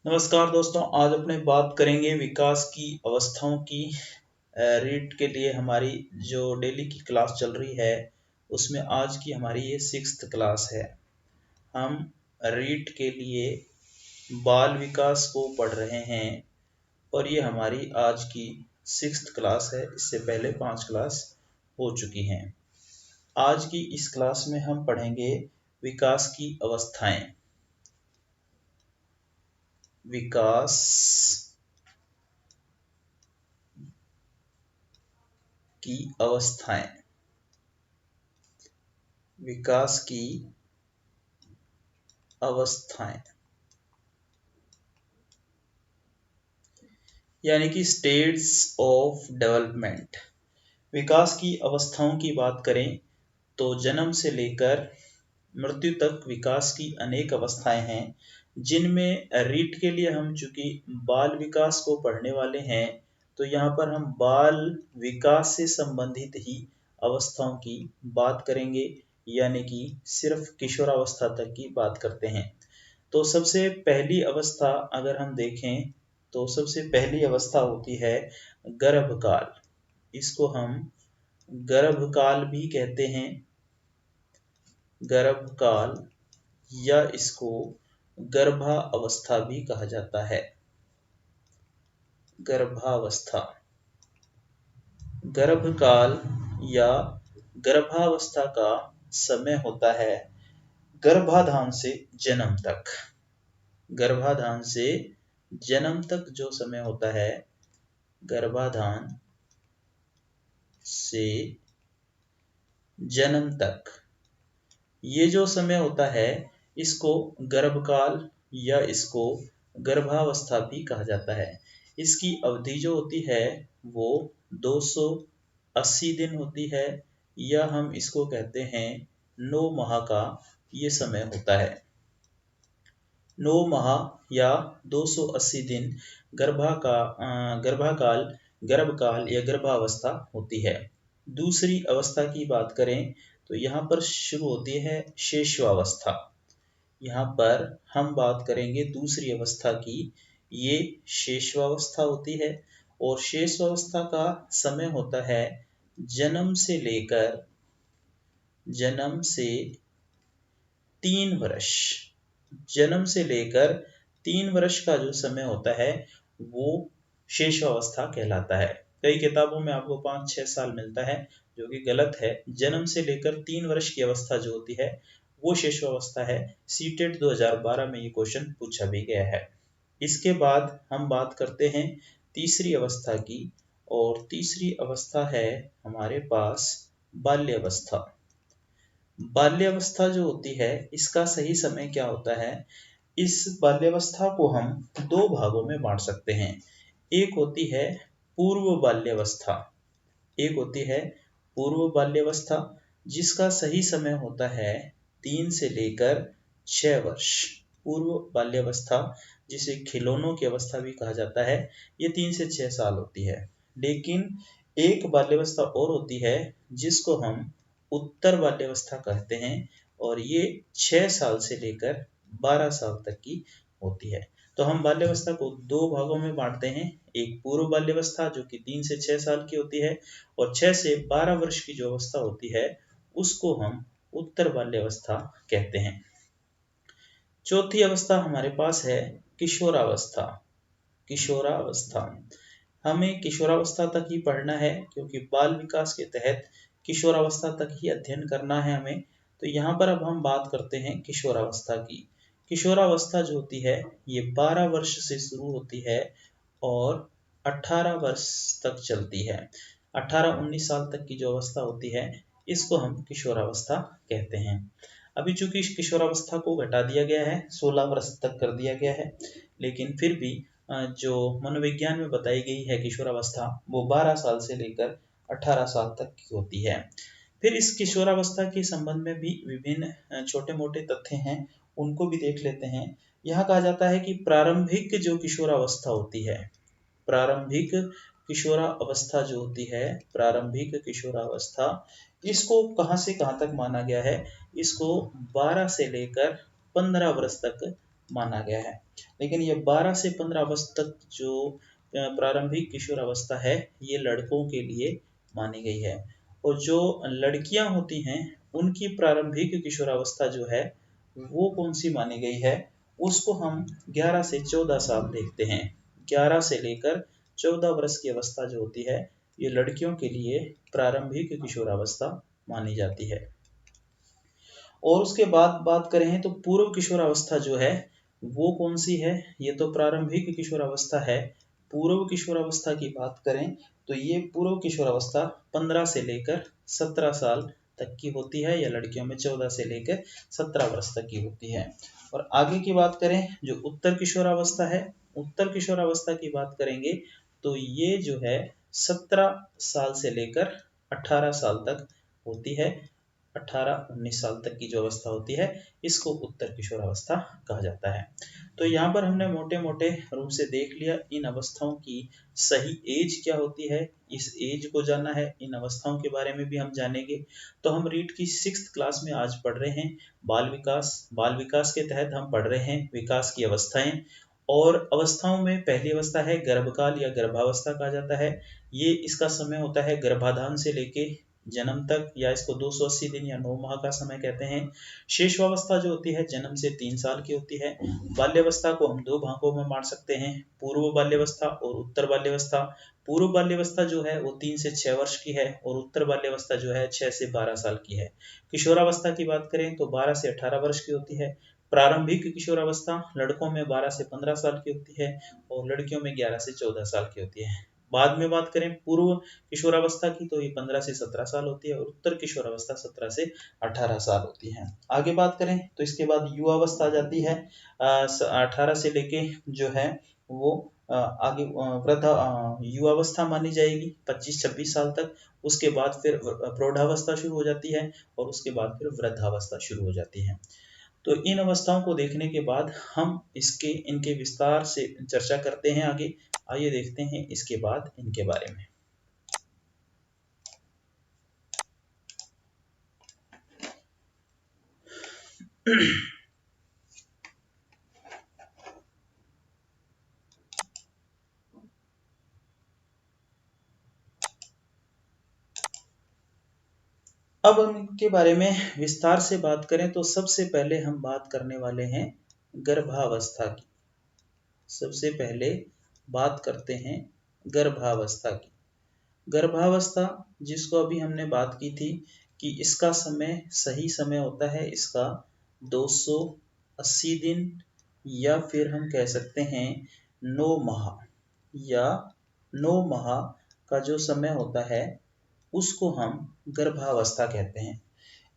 नमस्कार दोस्तों, आज अपने बात करेंगे विकास की अवस्थाओं की। रीट के लिए हमारी जो डेली की क्लास चल रही है उसमें आज की हमारी ये 6th क्लास है। हम रीट के लिए बाल विकास को पढ़ रहे हैं और ये हमारी आज की 6th क्लास है। इससे पहले 5 क्लास हो चुकी हैं। आज की इस क्लास में हम पढ़ेंगे विकास की अवस्थाएं। विकास की अवस्थाएं, विकास की अवस्थाएं यानी कि स्टेट्स ऑफ डेवलपमेंट। विकास की अवस्थाओं की बात करें तो जन्म से लेकर मृत्यु तक विकास की अनेक अवस्थाएं हैं, जिनमें रीट के लिए हम चूंकि बाल विकास को पढ़ने वाले हैं तो यहाँ पर हम बाल विकास से संबंधित ही अवस्थाओं की बात करेंगे, यानी कि सिर्फ किशोरावस्था तक की बात करते हैं। तो सबसे पहली अवस्था अगर हम देखें तो सबसे पहली अवस्था होती है गर्भकाल। इसको हम गर्भकाल भी कहते हैं, गर्भकाल, या इसको गर्भावस्था भी कहा जाता है। गर्भावस्था, गर्भकाल या गर्भावस्था का समय होता है गर्भाधान से जन्म तक। गर्भाधान से जन्म तक जो समय होता है, गर्भाधान से जन्म तक, ये जो समय होता है इसको गर्भकाल या इसको गर्भावस्था भी कहा जाता है। इसकी अवधि जो होती है वो 280 दिन होती है, या हम इसको कहते हैं 9 माह का ये समय होता है। 9 माह या 280 दिन गर्भाकाल, गर्भकाल या गर्भावस्था होती है। दूसरी अवस्था की बात करें तो यहाँ पर शुरू होती है शेषवावस्था। यहाँ पर हम बात करेंगे दूसरी अवस्था की, ये शेषवावस्था होती है और शेषवावस्था का समय होता है जन्म से 3 वर्ष। जन्म से लेकर 3 वर्ष का जो समय होता है वो शेषावस्था कहलाता है। कई किताबों में आपको 5-6 साल मिलता है, जो कि गलत है। जन्म से लेकर 3 वर्ष की अवस्था जो होती है वो शेषावस्था है। सीटेट 2012 में ये क्वेश्चन पूछा भी गया है। इसके बाद हम बात करते हैं तीसरी अवस्था की, और तीसरी अवस्था है हमारे पास बाल्यावस्था। बाल्यावस्था जो होती है इसका सही समय क्या होता है? इस बाल्यावस्था को हम 2 भागों में बांट सकते हैं। एक होती है पूर्व बाल्यावस्था, एक होती है पूर्व बाल्यावस्था, जिसका सही समय होता है 3 से लेकर 6 वर्ष। पूर्व बाल्यावस्था, जिसे खिलौनों की अवस्था भी कहा जाता है, ये 3 से 6 साल होती है। लेकिन एक बाल्यावस्था और होती है जिसको हम उत्तर बाल्यावस्था कहते हैं, और ये 6 साल से लेकर 12 साल तक की होती है। तो हम बाल्यावस्था को 2 भागों में बांटते हैं। एक पूर्व बाल्यावस्था जो कि 3 से 6 साल की होती है, और 6 से 12 वर्ष की जो अवस्था होती है उसको हम उत्तर बाल्यावस्था कहते हैं। चौथी अवस्था हमारे पास है किशोरावस्था। किशोरावस्था, हमें किशोरावस्था तक ही पढ़ना है क्योंकि बाल विकास के तहत किशोरावस्था तक ही अध्ययन करना है हमें। तो यहाँ पर अब हम बात करते हैं किशोरावस्था की। किशोरावस्था जो होती है ये 12 वर्ष से शुरू होती है और 18 वर्ष तक चलती है। 18-19 साल तक की जो अवस्था होती है इसको हम किशोरावस्था कहते हैं। अभी चूंकि किशोरावस्था को घटा दिया गया है, 16 वर्ष तक कर दिया गया है, लेकिन फिर भी जो मनोविज्ञान में बताई गई है किशोरावस्था वो 12 साल से लेकर 18 साल तक की होती है। फिर इस किशोरावस्था के संबंध में भी विभिन्न छोटे मोटे तथ्य हैं, उनको भी देख लेते हैं। यहाँ कहा जाता है कि प्रारंभिक जो किशोरावस्था होती है, प्रारंभिक किशोरावस्था जो होती है, प्रारंभिक किशोरावस्था, इसको कहाँ से कहाँ तक माना गया है? इसको 12 से लेकर 15 वर्ष तक माना गया है। लेकिन ये 12 से 15 वर्ष तक जो प्रारंभिक किशोरावस्था है ये लड़कों के लिए मानी गई है। और जो लड़कियां होती हैं उनकी प्रारंभिक किशोरावस्था जो है वो कौन सी मानी गई है, उसको हम 11 से 14 साल देखते हैं। 11 से लेकर 14 वर्ष की अवस्था जो होती है ये लड़कियों के लिए प्रारंभिक किशोरावस्था मानी जाती है। और उसके बाद बात करें तो पूर्व किशोरावस्था जो है वो कौन सी है, ये तो प्रारंभिक किशोरावस्था है। पूर्व किशोरावस्था की बात करें तो ये पूर्व किशोरावस्था 15 से लेकर 17 साल तक की होती है, या लड़कियों में 14 से लेकर 17 वर्ष तक की होती है। और आगे की बात करें जो उत्तर किशोरावस्था है, उत्तर किशोरावस्था की बात करेंगे तो ये जो है 17 साल से लेकर 18 साल तक होती है। 18-19 साल तक की जो अवस्था होती है इसको उत्तर किशोरावस्था कहा जाता है। तो यहाँ पर हमने मोटे मोटे रूप से देख लिया इन अवस्थाओं की सही एज क्या होती है, इस एज को जाना है, इन अवस्थाओं के बारे में भी हम जानेंगे। तो हम रीट की 6th क्लास में आज पढ़ रहे हैं बाल विकास। बाल विकास के तहत हम पढ़ रहे हैं विकास की अवस्थाएं। और अवस्थाओं में पहली अवस्था है गर्भकाल या गर्भावस्था कहा जाता है। ये इसका समय होता है गर्भाधान से लेके जन्म तक, या इसको 280 दिन या 9 माह का समय कहते हैं। शिशुअवस्था जो होती है जन्म से 3 साल की होती है। बाल्यावस्था को हम 2 भागों में बांट सकते हैं, पूर्व बाल्यावस्था और उत्तर बाल्यावस्था। पूर्व बाल्यावस्था जो है वो 3 से 6 वर्ष की है और उत्तर बाल्यावस्था जो है 6 से 12 साल की है। किशोरावस्था की बात करें तो 12 से 18 वर्ष की होती है। प्रारंभिक किशोरावस्था लड़कों में 12 से 15 साल की होती है और लड़कियों में 11 से 14 साल की होती है। बाद में बात करें पूर्व किशोरावस्था की तो ये 15 से 17 साल होती है और उत्तर किशोरावस्था 17 से 18 साल होती है। आगे बात करें तो इसके बाद युवावस्था आ जाती है। 18 से लेके जो है वो आगे वृद्ध युवावस्था मानी जाएगी 25-26 साल तक। उसके बाद फिर प्रौढ़ावस्था शुरू हो जाती है और उसके बाद फिर वृद्धावस्था शुरू हो जाती है। तो इन अवस्थाओं को देखने के बाद हम इनके विस्तार से चर्चा करते हैं आगे। आइए देखते हैं इसके बाद इनके बारे में। अब हम इनके बारे में विस्तार से बात करें तो सबसे पहले हम बात करने वाले हैं गर्भावस्था की। सबसे पहले बात करते हैं गर्भावस्था की। गर्भावस्था जिसको अभी हमने बात की थी कि इसका समय सही समय होता है इसका 280 दिन या फिर हम कह सकते हैं 9 माह, या 9 माह का जो समय होता है उसको हम गर्भावस्था कहते हैं।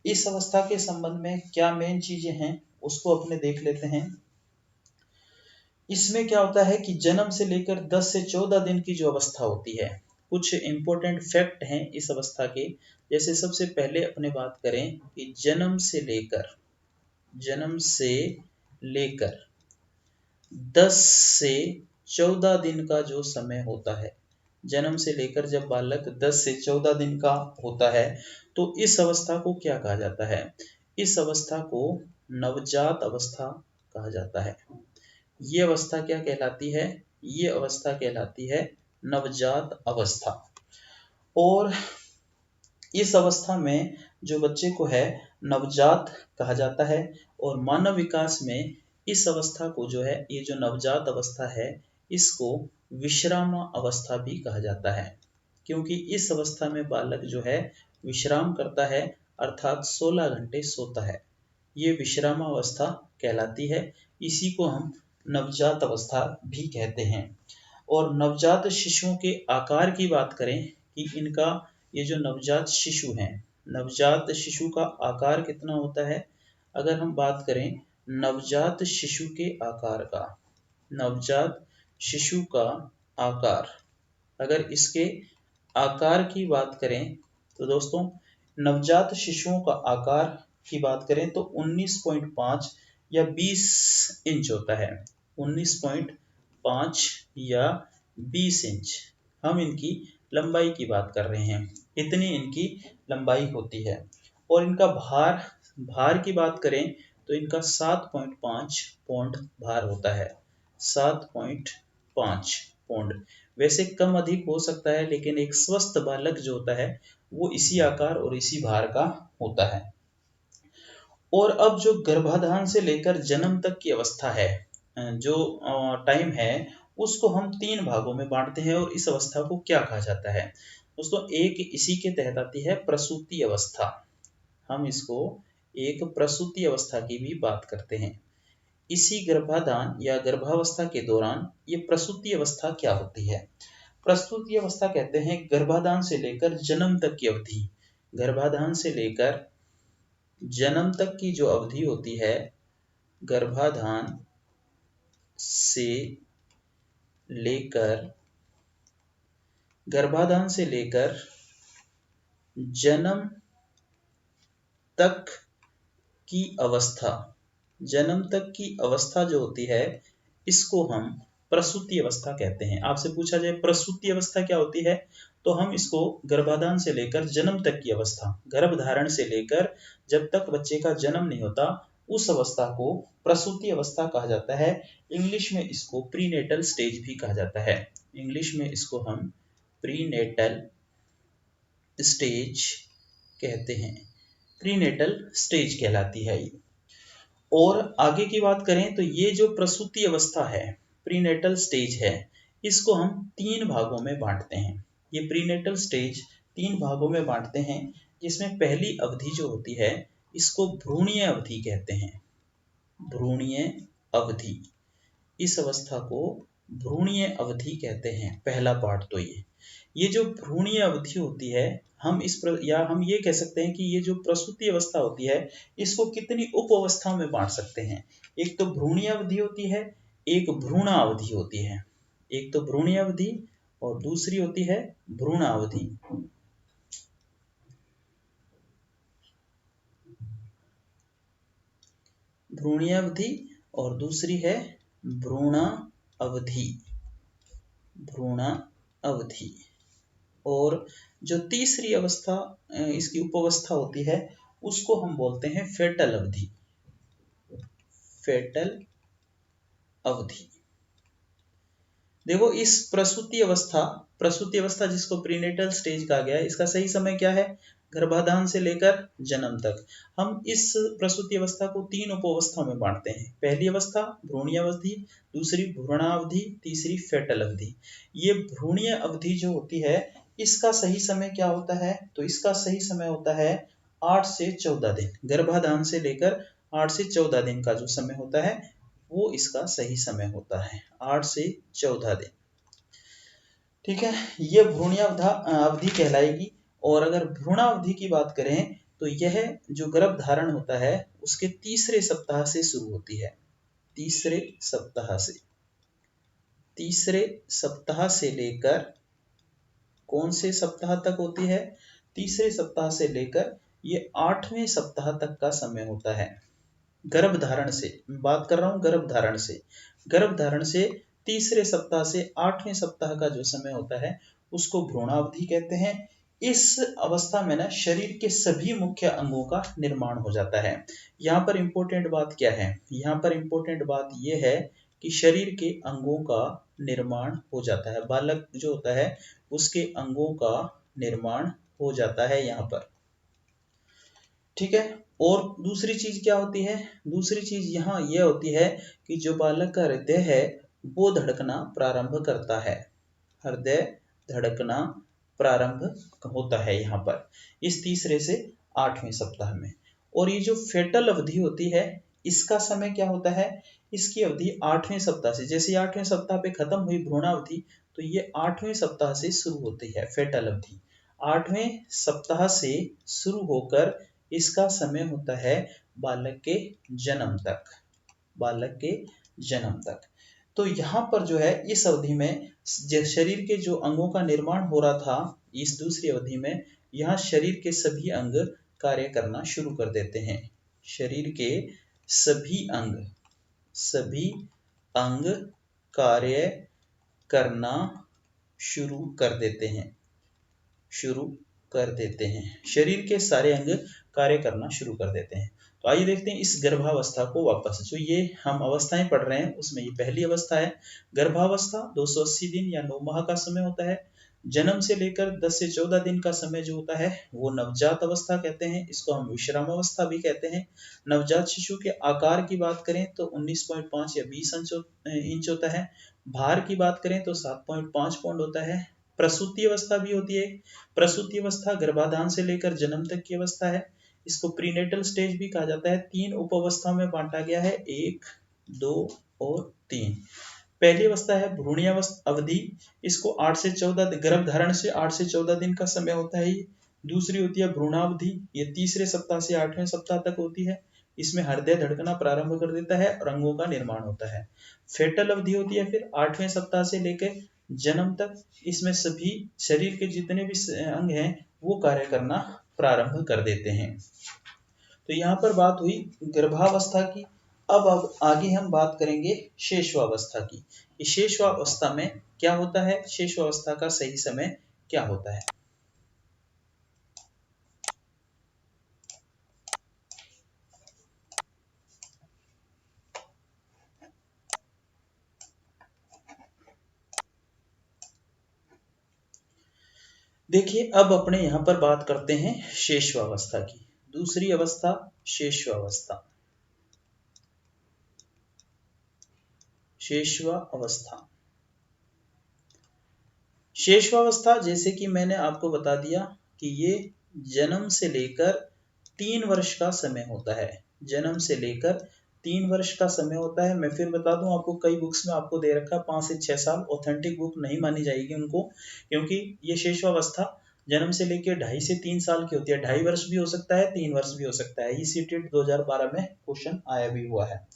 इस अवस्था के संबंध में क्या मेन चीजें हैं उसको अपने देख लेते हैं। इसमें क्या होता है कि जन्म से लेकर 10 से 14 दिन की जो अवस्था होती है, कुछ इंपॉर्टेंट फैक्ट हैं इस अवस्था के। जैसे सबसे पहले अपने बात करें कि जन्म से लेकर 10 से 14 दिन का जो समय होता है, जन्म से लेकर जब बालक 10 से 14 दिन का होता है तो इस अवस्था को क्या कहा जाता है, इस अवस्था को नवजात अवस्था कहा जाता है। ये अवस्था क्या कहलाती है, ये अवस्था कहलाती है नवजात अवस्था। और इस अवस्था में जो बच्चे को है नवजात कहा जाता है। और मानव विकास में इस अवस्था को जो है, ये जो नवजात अवस्था है इसको विश्राम अवस्था भी कहा जाता है, क्योंकि इस अवस्था में बालक जो है विश्राम करता है, अर्थात 16 घंटे सोता है। ये विश्राम अवस्था कहलाती है। इसी को हम नवजात अवस्था भी कहते हैं। और नवजात शिशुओं के आकार की बात करें कि इनका ये जो नवजात शिशु हैं, नवजात शिशु का आकार कितना होता है, अगर हम बात करें नवजात शिशु के आकार का, नवजात शिशु का आकार, अगर इसके आकार की बात करें तो दोस्तों नवजात शिशुओं का आकार की बात करें तो 19.5 या 20 इंच होता है। 19.5 या 20 इंच हम इनकी लंबाई की बात कर रहे हैं, इतनी इनकी लंबाई होती है। और इनका भार की बात करें तो इनका 7.5 पौंड भार होता है। 7.5 पौंड। वैसे कम अधिक हो सकता है, लेकिन एक स्वस्थ बालक जो होता है वो इसी आकार और इसी भार का होता है। और अब जो गर्भाधान से लेकर जन्म तक की अवस्था है, जो टाइम है, उसको हम 3 भागों में बांटते हैं। और इस अवस्था को क्या कहा जाता है दोस्तों? एक इसी के तहत आती है प्रसूति अवस्था। हम इसको एक प्रसूति अवस्था की भी बात करते हैं। इसी गर्भाधान या गर्भावस्था के दौरान ये प्रसूति अवस्था क्या होती है? प्रसूति अवस्था कहते हैं गर्भाधान से लेकर जन्म तक की अवधि। गर्भाधान से लेकर जन्म तक की जो अवधि होती है, गर्भाधान से लेकर जन्म तक की अवस्था, जन्म तक की अवस्था जो होती है, इसको हम प्रसूति अवस्था कहते हैं। आपसे पूछा जाए प्रसूति अवस्था क्या होती है, तो हम इसको गर्भाधान से लेकर जन्म तक की अवस्था, गर्भधारण से लेकर जब तक बच्चे का जन्म नहीं होता, उस अवस्था को प्रसूति अवस्था कहा जाता है। इंग्लिश में इसको प्रीनेटल स्टेज भी कहा जाता है। इंग्लिश में इसको हम प्रीनेटल स्टेज कहते हैं। प्रीनेटल स्टेज कहलाती है ये। और आगे की बात करें तो ये जो प्रसूति अवस्था है, प्रीनेटल स्टेज है, इसको हम 3 भागों में बांटते हैं। ये प्रीनेटल स्टेज 3 भागों में बांटते हैं, जिसमें पहली अवधि जो होती है, इसको भ्रूणीय अवधि कहते हैं। भ्रूणीय अवधि, इस अवस्था को भ्रूणीय अवधि कहते हैं। पहला पार्ट तो ये जो भ्रूणीय अवधि होती है, हम ये कह सकते हैं कि ये जो प्रसूति अवस्था होती है, इसको कितनी उप अवस्थाओं में बांट सकते हैं। एक तो भ्रूणीय अवधि होती है, एक भ्रूणावधि होती है। एक तो भ्रूणीय अवधि और दूसरी होती है भ्रूणावधि। भ्रूणीय अवधि और दूसरी है भ्रूणावधि। भ्रूणावधि। और जो तीसरी अवस्था, इसकी उपअवस्था होती है, उसको हम बोलते हैं फेटल अवधि। फेटल अवधि। देखो, इस प्रसूति अवस्था जिसको प्रीनेटल स्टेज कहा गया है, इसका सही समय क्या है? गर्भाधान से लेकर जन्म तक। हम इस प्रसूति अवस्था को 3 उपअवस्थाओं में बांटते हैं। पहली अवस्था भ्रूणीय अवधि, दूसरी भ्रूणावधि, तीसरी फेटल अवधि। ये भ्रूणीय अवधि जो होती है, इसका सही समय क्या होता है? तो इसका सही समय होता है 8 से 14 दिन। गर्भाधान से लेकर 8 से 14 दिन का जो समय होता है, वो इसका सही समय होता है, 8 से 14 दिन। ठीक है, ये भ्रूणीय अवधि कहलाएगी। और अगर भ्रूणावधि की बात करें तो यह जो गर्भ धारण होता है, उसके तीसरे सप्ताह से शुरू होती है। तीसरे सप्ताह से लेकर कौन से सप्ताह तक होती है? तीसरे सप्ताह से लेकर ये 8वें सप्ताह तक का समय होता है। गर्भधारण से बात कर रहा हूं, गर्भधारण से तीसरे सप्ताह से 8वें सप्ताह का जो समय होता है, उसको भ्रूणावधि कहते हैं। इस अवस्था में ना शरीर के सभी मुख्य अंगों का निर्माण हो जाता है। यहाँ पर इंपॉर्टेंट बात क्या है? यहाँ पर इंपॉर्टेंट बात यह है कि शरीर के अंगों का निर्माण हो जाता है। बालक जो होता है, उसके अंगों का निर्माण हो जाता है यहाँ पर। ठीक है। और दूसरी चीज क्या होती है? दूसरी चीज यहाँ यह होती है कि जो बालक का हृदय है, वो धड़कना प्रारंभ करता है। हृदय धड़कना प्रारंभ होता है यहाँ पर इस तीसरे से 8वें सप्ताह में। और ये जो फेटल अवधि होती है, इसका समय क्या होता है? इसकी अवधि 8वें सप्ताह से, जैसे 8वें सप्ताह पे खत्म हुई भ्रूणावधि, तो ये 8वें सप्ताह से शुरू होती है फेटल अवधि। 8वें सप्ताह से शुरू होकर इसका समय होता है बालक के जन्म तक। तो यहाँ पर जो है, इस अवधि में शरीर के जो अंगों का निर्माण हो रहा था, इस दूसरी अवधि में यहाँ शरीर के सभी अंग कार्य करना शुरू कर देते हैं। शरीर के सभी अंग कार्य करना शुरू कर देते हैं। शरीर के सारे अंग कार्य करना शुरू कर देते हैं। तो आइए देखते हैं इस गर्भावस्था को वापस। जो ये हम अवस्थाएं पढ़ रहे हैं उसमें ये पहली अवस्था है गर्भावस्था। 280 दिन या 9 माह का समय होता है। जन्म से लेकर 10 से 14 दिन का समय जो होता है वो नवजात अवस्था कहते हैं। इसको हम विश्राम अवस्था भी कहते हैं। नवजात शिशु के आकार की बात करें तो 19.5 या 20 इंच होता है। भार की बात करें तो 7.5 पौंड होता है। प्रसूति अवस्था भी होती है। प्रसूति अवस्था गर्भाधान से लेकर जन्म तक की अवस्था है। इसको प्रीनेटल स्टेज भी कहा जाता है। 3 उप अवस्थाओं में बांटा गया है, 1, 2 और 3। पहली अवस्था है भ्रूणीय अवधि। इसको 8 से 14 गर्भ धारण से 8 से 14 दिन का समय होता है। दूसरी होती है भ्रूणावधि। ये तीसरे सप्ताह से 8वें सप्ताह तक होती है। इसमें हृदय धड़कना प्रारंभ कर देता है और अंगों का निर्माण होता है। फेटल अवधि होती है फिर 8वें सप्ताह से लेकर जन्म तक। इसमें सभी शरीर के जितने भी अंग हैं वो कार्य करना प्रारंभ कर देते हैं। तो यहाँ पर बात हुई गर्भावस्था की। अब आगे हम बात करेंगे शेषवावस्था की। इस शेषवावस्था में क्या होता है, शेषवावस्था का सही समय क्या होता है। देखिए अब अपने यहाँ पर बात करते हैं शेषवावस्था की। दूसरी अवस्था शेषवावस्था। शेषवावस्था शेषवावस्था जैसे कि मैंने आपको बता दिया कि ये जन्म से लेकर 3 वर्ष का समय होता है। जन्म से लेकर 3 वर्ष का समय होता है। मैं फिर बता दूं आपको, कई बुक्स में आपको दे रखा है 5 से 6 साल। ऑथेंटिक बुक नहीं मानी जाएगी उनको, क्योंकि ये शेषवावस्था जन्म से लेकर 2.5 से 3 साल की होती है। 2.5 वर्ष भी हो सकता है, 3 वर्ष भी हो सकता है। ईसीटेट 2012 में क्वेश्चन आया भी हुआ है।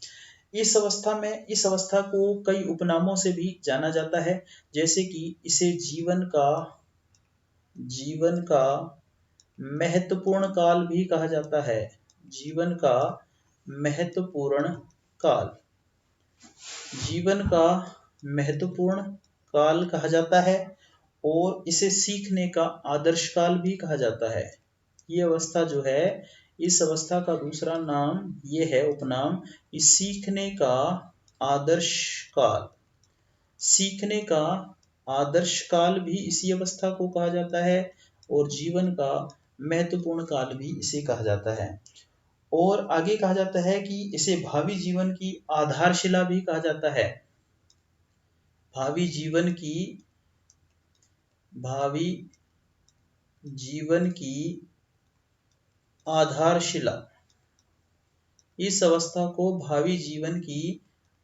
इस अवस्था को कई उपनामों से भी जाना जाता है, जैसे कि इसे जीवन का महत्वपूर्ण काल भी कहा जाता है। जीवन का महत्वपूर्ण काल, जीवन का महत्वपूर्ण काल कहा जाता है। और इसे सीखने का आदर्श काल भी कहा जाता है। ये अवस्था जो है, इस अवस्था का दूसरा नाम ये है, उपनाम, इस सीखने का आदर्श काल। सीखने का आदर्श काल भी इसी अवस्था को कहा जाता है और जीवन का महत्वपूर्ण काल भी इसे कहा जाता है। और आगे कहा जाता है कि इसे भावी जीवन की आधारशिला भी कहा जाता है। भावी जीवन की आधारशिला। इस अवस्था को भावी जीवन की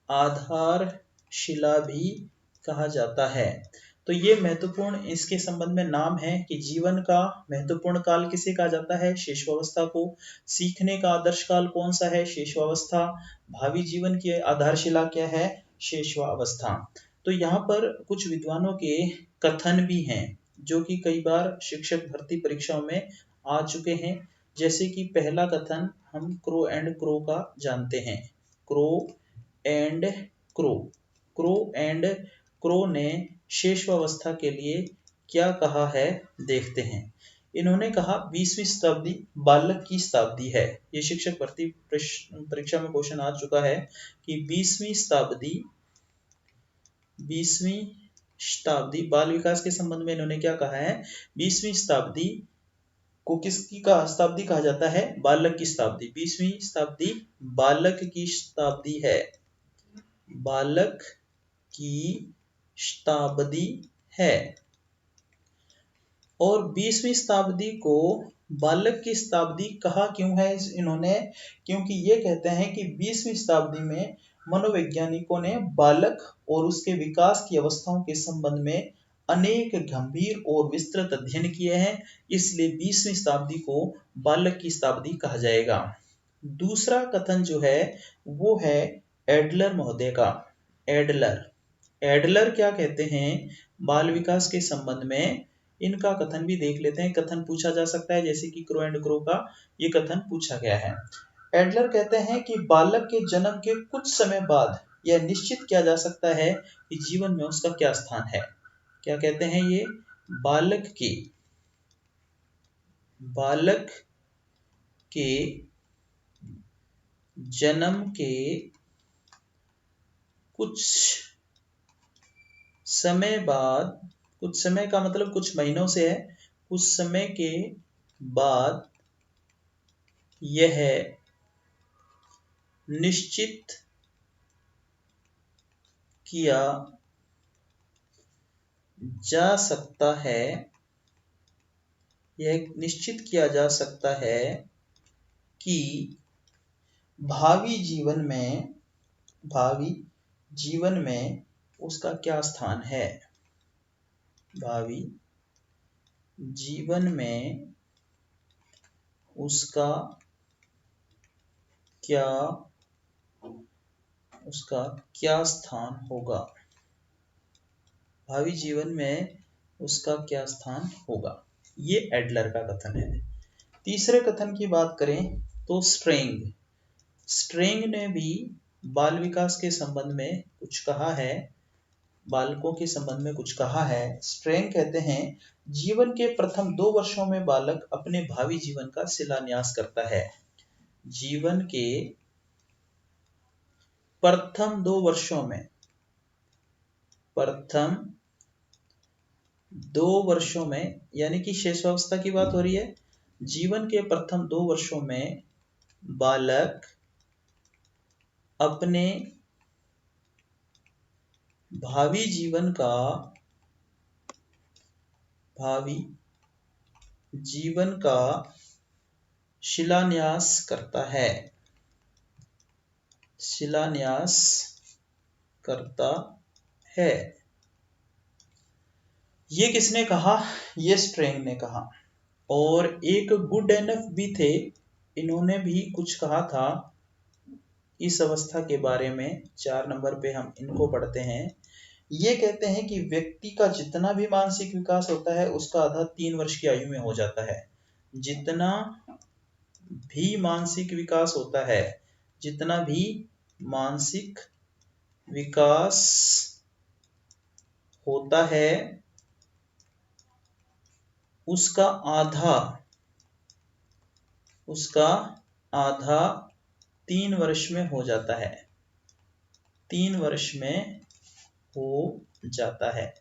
आधारशिला भी कहा जाता है। तो ये महत्वपूर्ण इसके संबंध में नाम है कि जीवन का महत्वपूर्ण काल किसे कहा जाता है, शेषवावस्था को। सीखने का आदर्श काल कौन सा है, शेषवावस्था। भावी जीवन की आधारशिला क्या है, शेषवावस्था। तो यहाँ पर कुछ विद्वानों के कथन भी हैं जो कि कई बार शिक्षक भर्ती परीक्षाओं में आ चुके हैं। जैसे कि पहला कथन हम क्रो एंड क्रो का जानते हैं। क्रो एंड क्रो ने शेषवावस्था के लिए क्या कहा है देखते हैं। इन्होंने कहा 20वीं शताब्दी बालक की शताब्दी है। ये शिक्षक भर्ती परीक्षा में क्वेश्चन आ चुका है कि 20वीं शताब्दी बाल विकास के संबंध में इन्होंने क्या कहा है। 20वीं शताब्दी को किसकी का शताब्दी कहा जाता है, बालक की शताब्दी। 20वीं शताब्दी बालक की शताब्दी है, बालक की शताब्दी है। और 20वीं शताब्दी को बालक की शताब्दी कहा क्यों है इन्होंने, क्योंकि ये कहते हैं कि 20वीं शताब्दी में मनोवैज्ञानिकों ने बालक और उसके विकास की अवस्थाओं के संबंध में अनेक गंभीर और विस्तृत अध्ययन किए हैं, इसलिए 20वीं शताब्दी को बालक की शताब्दी कहा जाएगा। दूसरा कथन जो है वो है एडलर महोदय का। एडलर क्या कहते हैं बाल विकास के संबंध में, इनका कथन भी देख लेते हैं। कथन पूछा जा सकता है, जैसे कि क्रो एंड क्रो का ये कथन पूछा गया है। एडलर कहते हैं कि बालक के जन्म के कुछ समय बाद यह निश्चित किया जा सकता है कि जीवन में उसका क्या स्थान है। क्या कहते हैं ये, बालक के जन्म के कुछ समय बाद, कुछ समय का मतलब कुछ महीनों से है, कुछ समय के बाद यह निश्चित किया जा सकता है, यह निश्चित किया जा सकता है कि भावी जीवन में उसका क्या स्थान है। भावी जीवन में उसका क्या स्थान होगा। भावी जीवन में उसका क्या स्थान होगा, ये एडलर का कथन है। तीसरे कथन की बात करें तो स्ट्रेंग ने भी बाल विकास के संबंध में कुछ कहा है, बालकों के संबंध में कुछ कहा है। स्ट्रेंग कहते हैं, जीवन के प्रथम 2 वर्षों में बालक अपने भावी जीवन का शिलान्यास करता है। जीवन के प्रथम 2 वर्षों में यानी कि शिशुअवस्था की बात हो रही है। जीवन के प्रथम 2 वर्षों में बालक अपने भावी जीवन का शिलान्यास करता है। ये किसने कहा? ये स्ट्रेंग ने कहा। और एक गुड एनफ भी थे, इन्होंने भी कुछ कहा था इस अवस्था के बारे में। 4 नंबर पे हम इनको पढ़ते हैं। ये कहते हैं कि व्यक्ति का जितना भी मानसिक विकास होता है उसका आधा 3 वर्ष की आयु में हो जाता है। जितना भी मानसिक विकास होता है, जितना भी मानसिक विकास होता है उसका आधा 3 वर्ष में हो जाता है। 3 वर्ष में हो जाता है,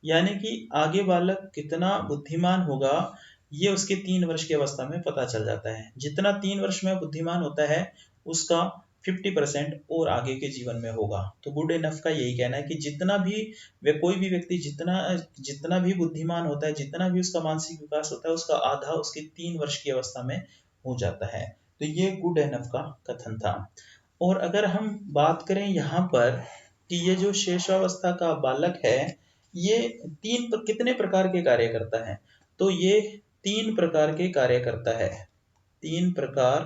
यानी कि आगे बालक कितना बुद्धिमान होगा ये उसके 3 वर्ष की अवस्था में पता चल जाता है। जितना 3 वर्ष में बुद्धिमान होता है उसका 50% और आगे के जीवन में होगा। तो गुड इनफ का यही कहना है कि जितना भी कोई भी व्यक्ति जितना भी बुद्धिमान होता है, जितना भी उसका मानसिक विकास होता है, उसका आधा उसके 3 वर्ष की अवस्था में हो जाता है। तो ये गुड इनफ का कथन था। और अगर हम बात करें यहाँ पर कि ये जो शेषावस्था का बालक है ये कितने प्रकार के कार्य करता है, तो ये 3 प्रकार के कार्य करता है। 3 प्रकार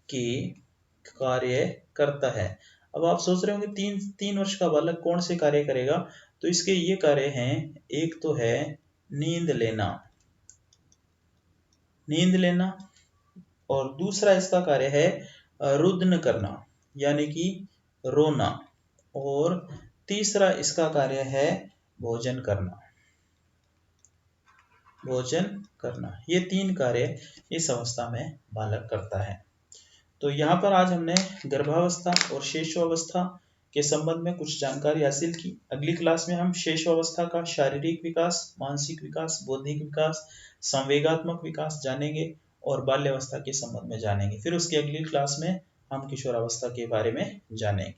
के कार्य करता है। अब आप सोच रहे होंगे 3 वर्ष का बालक कौन से कार्य करेगा, तो इसके ये कार्य हैं। एक तो है नींद लेना, और दूसरा इसका कार्य है रुदन करना यानी कि रोना, और तीसरा इसका कार्य है भोजन करना। ये 3 कार्य इस अवस्था में बालक करता है। तो यहाँ पर आज हमने गर्भावस्था और शेषावस्था के संबंध में कुछ जानकारी हासिल की। अगली क्लास में हम शेषावस्था का शारीरिक विकास, मानसिक विकास, बौद्धिक विकास, संवेगात्मक विकास जानेंगे और बाल्यावस्था के संबंध में जानेंगे। फिर उसकी अगली क्लास में हम किशोरावस्था के बारे में जानेंगे।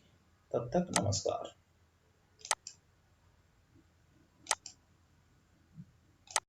तब तक नमस्कार।